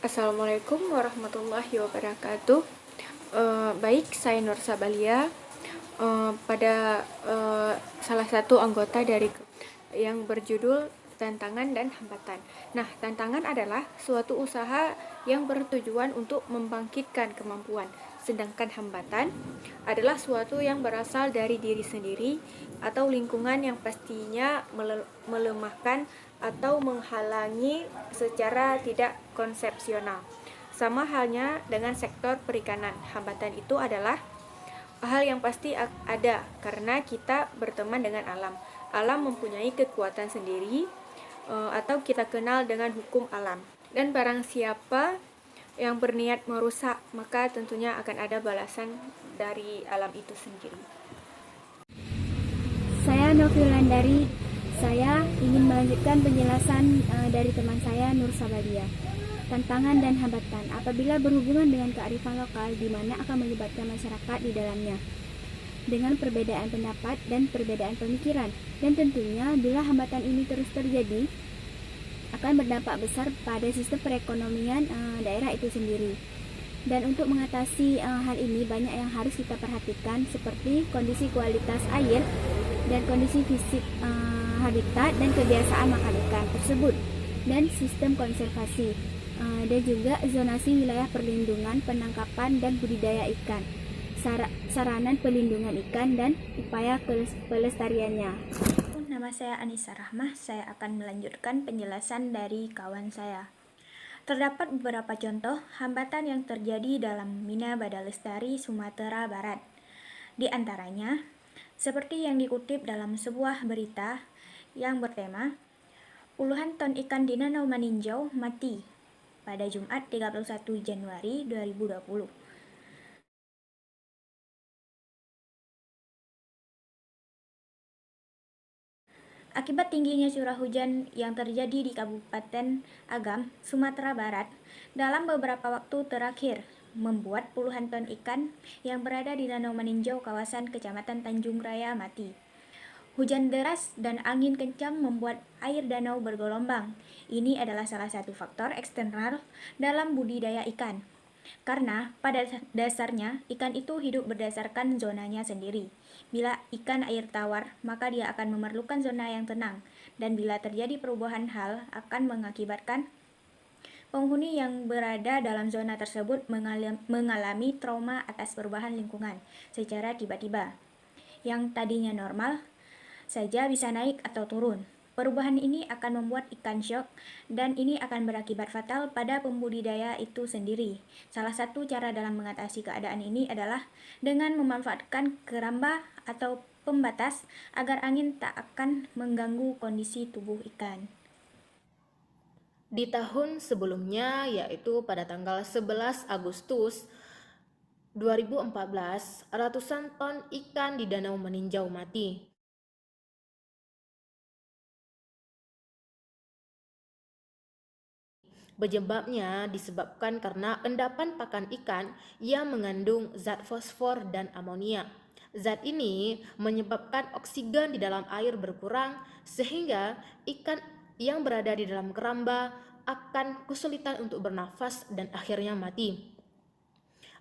Assalamualaikum warahmatullahi wabarakatuh. Baik, saya Nur Sabalia. Pada salah satu anggota dari yang berjudul tantangan dan hambatan. Nah, tantangan adalah suatu usaha yang bertujuan untuk membangkitkan kemampuan, sedangkan hambatan adalah suatu yang berasal dari diri sendiri atau lingkungan yang pastinya melemahkan atau menghalangi secara tidak konsepsional. Sama halnya dengan sektor perikanan, hambatan itu adalah hal yang pasti ada karena kita berteman dengan alam. Alam mempunyai kekuatan sendiri atau kita kenal dengan hukum alam. Dan barang siapa yang berniat merusak, maka tentunya akan ada balasan dari alam itu sendiri. Saya Novilandari. Saya ingin melanjutkan penjelasan dari teman saya Nur Sabadia. Tantangan dan hambatan apabila berhubungan dengan kearifan lokal di mana akan melibatkan masyarakat di dalamnya dengan perbedaan pendapat dan perbedaan pemikiran, dan tentunya bila hambatan ini terus terjadi akan berdampak besar pada sistem perekonomian daerah itu sendiri. Dan untuk mengatasi hal ini banyak yang harus kita perhatikan, seperti kondisi kualitas air dan kondisi fisik habitat dan kebiasaan makan ikan tersebut, dan sistem konservasi, dan juga zonasi wilayah perlindungan, penangkapan dan budidaya ikan, saranan pelindungan ikan dan upaya pelestariannya. Nama saya Anissa Rahmah. Saya akan melanjutkan penjelasan dari kawan saya. Terdapat beberapa contoh hambatan yang terjadi dalam Mina Badak Lestari, Sumatera Barat. Di antaranya, seperti yang dikutip dalam sebuah berita yang bertema, puluhan ton ikan di Danau Maninjau mati pada Jumat 31 Januari 2020. Akibat tingginya curah hujan yang terjadi di Kabupaten Agam, Sumatera Barat, dalam beberapa waktu terakhir, membuat puluhan ton ikan yang berada di Danau Maninjau, kawasan Kecamatan Tanjung Raya, mati. Hujan deras dan angin kencang membuat air danau bergelombang. Ini adalah salah satu faktor eksternal dalam budidaya ikan. Karena pada dasarnya ikan itu hidup berdasarkan zonanya sendiri. Bila ikan air tawar, maka dia akan memerlukan zona yang tenang. Dan bila terjadi perubahan hal, akan mengakibatkan penghuni yang berada dalam zona tersebut mengalami trauma atas perubahan lingkungan secara tiba-tiba. Yang tadinya normal saja bisa naik atau turun. Perubahan ini akan membuat ikan syok, dan ini akan berakibat fatal pada pembudidaya itu sendiri. Salah satu cara dalam mengatasi keadaan ini adalah dengan memanfaatkan keramba atau pembatas agar angin tak akan mengganggu kondisi tubuh ikan. Di tahun sebelumnya, yaitu pada tanggal 11 Agustus 2014, ratusan ton ikan di Danau Maninjau mati. Penyebabnya disebabkan karena endapan pakan ikan yang mengandung zat fosfor dan amonia. Zat ini menyebabkan oksigen di dalam air berkurang sehingga ikan yang berada di dalam keramba akan kesulitan untuk bernafas dan akhirnya mati.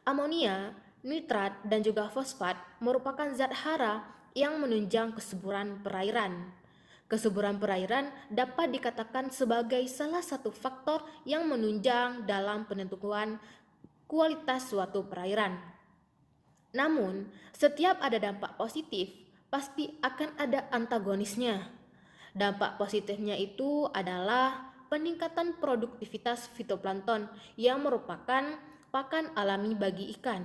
Amonia, nitrat, dan juga fosfat merupakan zat hara yang menunjang kesuburan perairan. Kesuburan perairan dapat dikatakan sebagai salah satu faktor yang menunjang dalam penentuan kualitas suatu perairan. Namun, setiap ada dampak positif, pasti akan ada antagonisnya. Dampak positifnya itu adalah peningkatan produktivitas fitoplankton yang merupakan pakan alami bagi ikan.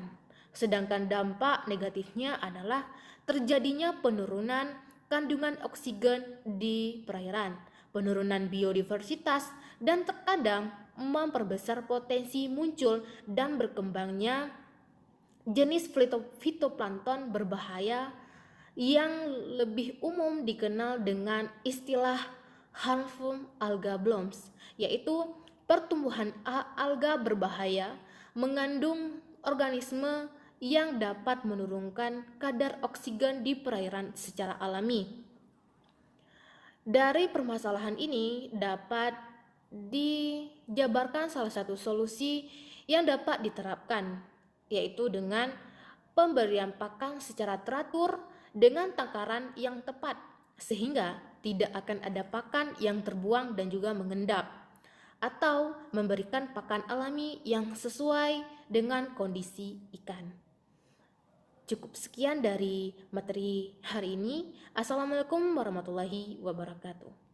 Sedangkan dampak negatifnya adalah terjadinya penurunan kandungan oksigen di perairan, penurunan biodiversitas, dan terkadang memperbesar potensi muncul dan berkembangnya jenis fitoplankton berbahaya yang lebih umum dikenal dengan istilah harmful alga blooms, yaitu pertumbuhan alga berbahaya mengandung organisme yang dapat menurunkan kadar oksigen di perairan secara alami. Dari permasalahan ini dapat dijabarkan salah satu solusi yang dapat diterapkan, yaitu dengan pemberian pakan secara teratur dengan takaran yang tepat, sehingga tidak akan ada pakan yang terbuang dan juga mengendap, atau memberikan pakan alami yang sesuai dengan kondisi ikan. Cukup sekian dari materi hari ini. Assalamualaikum warahmatullahi wabarakatuh.